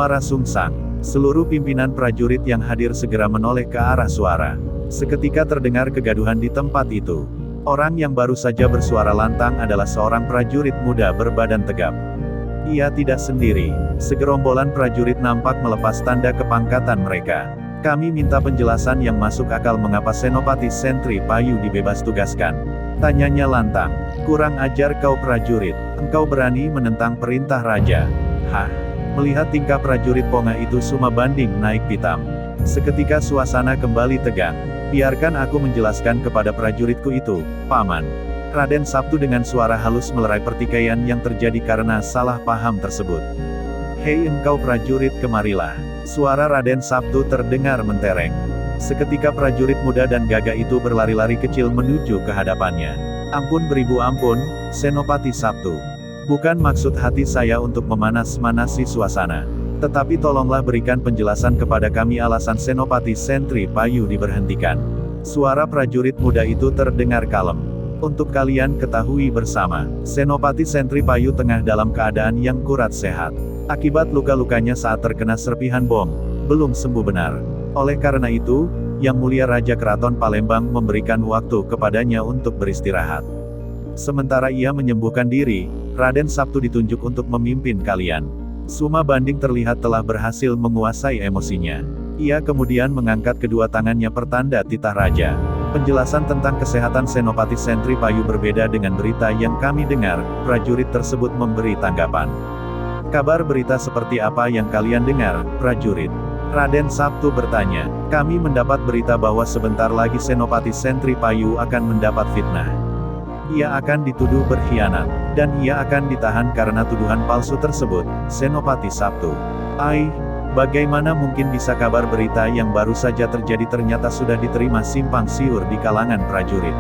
Muara sungsang. Seluruh pimpinan prajurit yang hadir segera menoleh ke arah suara. Seketika terdengar kegaduhan di tempat itu. Orang yang baru saja bersuara lantang adalah seorang prajurit muda berbadan tegap. Ia tidak sendiri. Segerombolan prajurit nampak melepas tanda kepangkatan mereka. Kami minta penjelasan yang masuk akal mengapa Senopati Sentri Payu dibebas tugaskan. Tanyanya lantang. Kurang ajar kau prajurit. Engkau berani menentang perintah raja. Hah? Melihat tingkah prajurit Ponga itu Suma Banding naik pitam. Seketika suasana kembali tegang. Biarkan aku menjelaskan kepada prajuritku itu, Paman. Raden Sabtu dengan suara halus melerai pertikaian yang terjadi karena salah paham tersebut. Hei engkau prajurit, kemarilah. Suara Raden Sabtu terdengar mentereng. Seketika prajurit muda dan gagah itu berlari-lari kecil menuju ke hadapannya. Ampun beribu ampun, Senopati Sabtu. Bukan maksud hati saya untuk memanas-manasi suasana. Tetapi tolonglah berikan penjelasan kepada kami alasan Senopati Sentri Payu diberhentikan. Suara prajurit muda itu terdengar kalem. Untuk kalian ketahui bersama, Senopati Sentri Payu tengah dalam keadaan yang kurat sehat. Akibat luka-lukanya saat terkena serpihan bom, belum sembuh benar. Oleh karena itu, Yang Mulia Raja Keraton Palembang memberikan waktu kepadanya untuk beristirahat. Sementara ia menyembuhkan diri, Raden Sabtu ditunjuk untuk memimpin kalian. Suma Banding terlihat telah berhasil menguasai emosinya. Ia kemudian mengangkat kedua tangannya pertanda titah raja. Penjelasan tentang kesehatan Senopati Sentri Payu berbeda dengan berita yang kami dengar, prajurit tersebut memberi tanggapan. Kabar berita seperti apa yang kalian dengar, prajurit? Raden Sabtu bertanya. Kami mendapat berita bahwa sebentar lagi Senopati Sentri Payu akan mendapat fitnah. Ia akan dituduh berkhianat, dan ia akan ditahan karena tuduhan palsu tersebut, Senopati Sabtu. Bagaimana mungkin bisa kabar berita yang baru saja terjadi ternyata sudah diterima simpang siur di kalangan prajurit?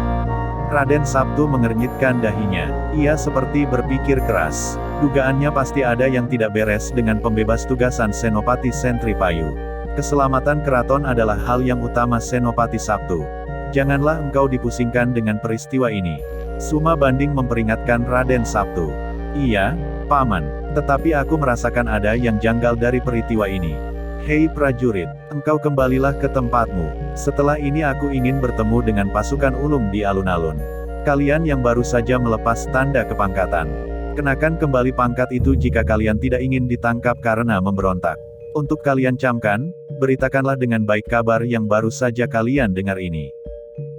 Raden Sabtu mengernyitkan dahinya. Ia seperti berpikir keras. Dugaannya pasti ada yang tidak beres dengan pembebas tugasan Senopati Sentri Payu. Keselamatan keraton adalah hal yang utama Senopati Sabtu. Janganlah engkau dipusingkan dengan peristiwa ini. Suma Banding memperingatkan Raden Sabtu. Iya, Paman. Tetapi aku merasakan ada yang janggal dari peristiwa ini. Hei prajurit, engkau kembalilah ke tempatmu. Setelah ini aku ingin bertemu dengan pasukan ulung di alun-alun. Kalian yang baru saja melepas tanda kepangkatan. Kenakan kembali pangkat itu jika kalian tidak ingin ditangkap karena memberontak. Untuk kalian camkan, beritakanlah dengan baik kabar yang baru saja kalian dengar ini.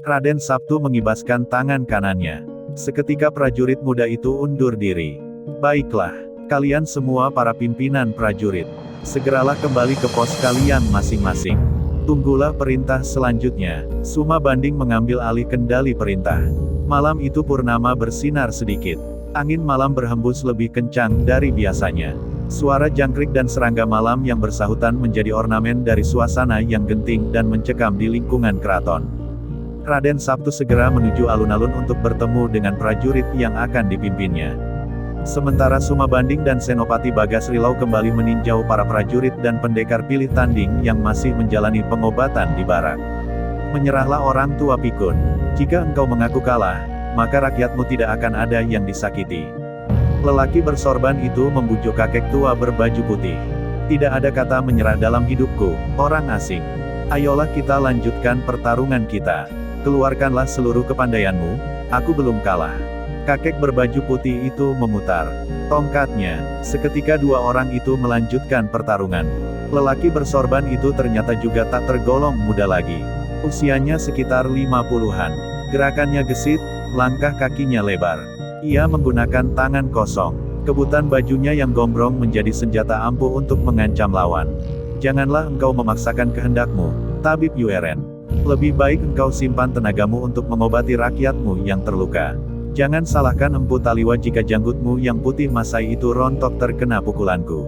Raden Sabtu mengibaskan tangan kanannya. Seketika prajurit muda itu undur diri. Baiklah. Kalian semua para pimpinan prajurit, segeralah kembali ke pos kalian masing-masing. Tunggulah perintah selanjutnya. Suma Banding mengambil alih kendali perintah. Malam itu purnama bersinar sedikit. Angin malam berhembus lebih kencang dari biasanya. Suara jangkrik dan serangga malam yang bersahutan menjadi ornamen dari suasana yang genting dan mencekam di lingkungan keraton. Raden Sabtu segera menuju alun-alun untuk bertemu dengan prajurit yang akan dipimpinnya. Sementara Suma Banding dan Senopati Bagas Rilau kembali meninjau para prajurit dan pendekar pilih tanding yang masih menjalani pengobatan di barak. Menyerahlah orang tua pikun. Jika engkau mengaku kalah, maka rakyatmu tidak akan ada yang disakiti. Lelaki bersorban itu membujuk kakek tua berbaju putih. Tidak ada kata menyerah dalam hidupku, orang asing. Ayolah kita lanjutkan pertarungan kita. Keluarkanlah seluruh kepandaianmu, aku belum kalah. Kakek berbaju putih itu memutar tongkatnya. Seketika dua orang itu melanjutkan pertarungan. Lelaki bersorban itu ternyata juga tak tergolong muda lagi. Usianya sekitar 50-an. Gerakannya gesit, langkah kakinya lebar. Ia menggunakan tangan kosong. Kebutan bajunya yang gombrong menjadi senjata ampuh untuk mengancam lawan. Janganlah engkau memaksakan kehendakmu, Tabib Yueren. Lebih baik engkau simpan tenagamu untuk mengobati rakyatmu yang terluka. Jangan salahkan Empu Taliwa jika janggutmu yang putih masai itu rontok terkena pukulanku.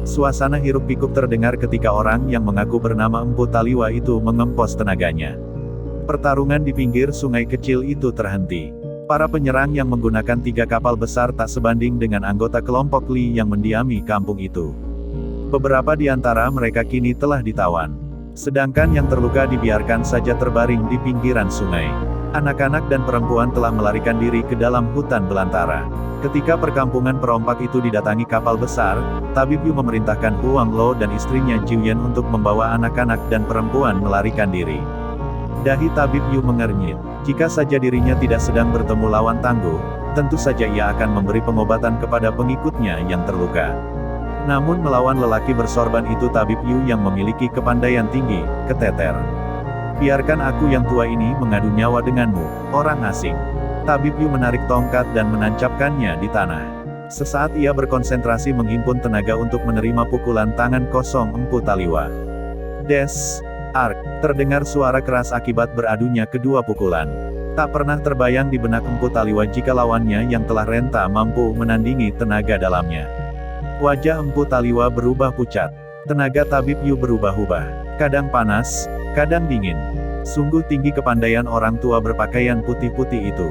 Suasana hiruk pikuk terdengar ketika orang yang mengaku bernama Empu Taliwa itu mengempos tenaganya. Pertarungan di pinggir sungai kecil itu terhenti. Para penyerang yang menggunakan 3 kapal besar tak sebanding dengan anggota kelompok Li yang mendiami kampung itu. Beberapa di antara mereka kini telah ditawan. Sedangkan yang terluka dibiarkan saja terbaring di pinggiran sungai. Anak-anak dan perempuan telah melarikan diri ke dalam hutan belantara. Ketika perkampungan perompak itu didatangi kapal besar, Tabib Yu memerintahkan Huang Lo dan istrinya Jiuyan untuk membawa anak-anak dan perempuan melarikan diri. Dahi Tabib Yu mengernyit. Jika saja dirinya tidak sedang bertemu lawan tangguh, tentu saja ia akan memberi pengobatan kepada pengikutnya yang terluka. Namun melawan lelaki bersorban itu Tabib Yu yang memiliki kepandaian tinggi, keteter. Biarkan aku yang tua ini mengadu nyawa denganmu, orang asing. Tabib Yu menarik tongkat dan menancapkannya di tanah. Sesaat ia berkonsentrasi menghimpun tenaga untuk menerima pukulan tangan kosong Empu Taliwa. Des! Ark! Terdengar suara keras akibat beradunya kedua pukulan. Tak pernah terbayang di benak Empu Taliwa jika lawannya yang telah renta mampu menandingi tenaga dalamnya. Wajah Empu Taliwa berubah pucat. Tenaga Tabib Yu berubah-ubah. Kadang panas, kadang dingin. Sungguh tinggi kepandaian orang tua berpakaian putih-putih itu.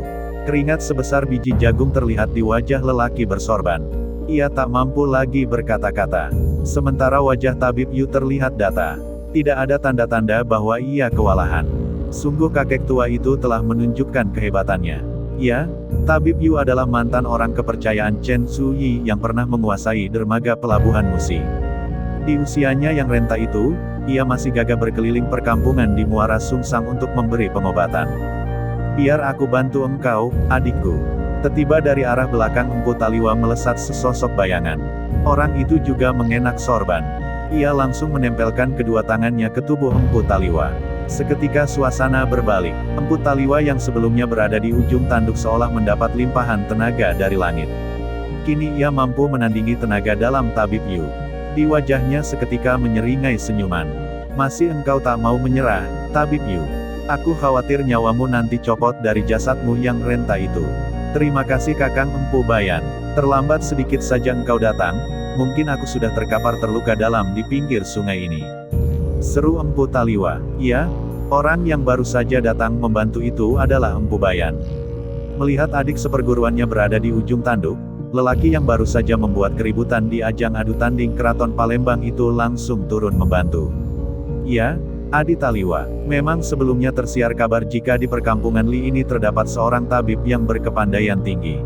Keringat sebesar biji jagung terlihat di wajah lelaki bersorban. Ia tak mampu lagi berkata-kata. Sementara wajah Tabib Yu terlihat datar. Tidak ada tanda-tanda bahwa ia kewalahan. Sungguh kakek tua itu telah menunjukkan kehebatannya. Ya, Tabib Yu adalah mantan orang kepercayaan Chen Suyi yang pernah menguasai dermaga pelabuhan Musi. Di usianya yang renta itu, ia masih gagah berkeliling perkampungan di Muara Sungsang untuk memberi pengobatan. Biar aku bantu engkau, adikku. Tiba-tiba dari arah belakang Empu Taliwa melesat sesosok bayangan. Orang itu juga mengenak sorban. Ia langsung menempelkan kedua tangannya ke tubuh Empu Taliwa. Seketika suasana berbalik. Empu Taliwa yang sebelumnya berada di ujung tanduk seolah mendapat limpahan tenaga dari langit. Kini ia mampu menandingi tenaga dalam Tabib Yu. Di wajahnya seketika menyeringai senyuman. Masih engkau tak mau menyerah, Tabib Yu? Aku khawatir nyawamu nanti copot dari jasadmu yang renta itu. Terima kasih Kakang Empu Bayan. Terlambat sedikit saja engkau datang, mungkin aku sudah terkapar terluka dalam di pinggir sungai ini. Seru Empu Taliwa. Ya, orang yang baru saja datang membantu itu adalah Empu Bayan. Melihat adik seperguruannya berada di ujung tanduk, lelaki yang baru saja membuat keributan di ajang adu tanding Keraton Palembang itu langsung turun membantu. Ya, Adi Taliwa, memang sebelumnya tersiar kabar jika di perkampungan Li ini terdapat seorang tabib yang berkepandaian tinggi.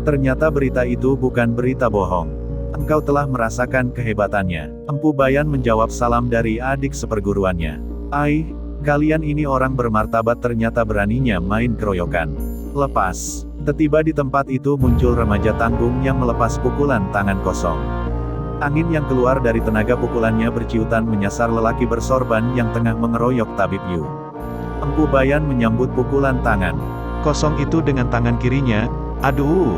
Ternyata berita itu bukan berita bohong. Engkau telah merasakan kehebatannya. Empu Bayan menjawab salam dari adik seperguruannya. Ai, kalian ini orang bermartabat ternyata beraninya main keroyokan. Lepas. Tiba di tempat itu muncul remaja tanggung yang melepas pukulan tangan kosong. Angin yang keluar dari tenaga pukulannya berciutan menyasar lelaki bersorban yang tengah mengeroyok Tabib Yu. Empu Bayan menyambut pukulan tangan kosong itu dengan tangan kirinya. Aduh!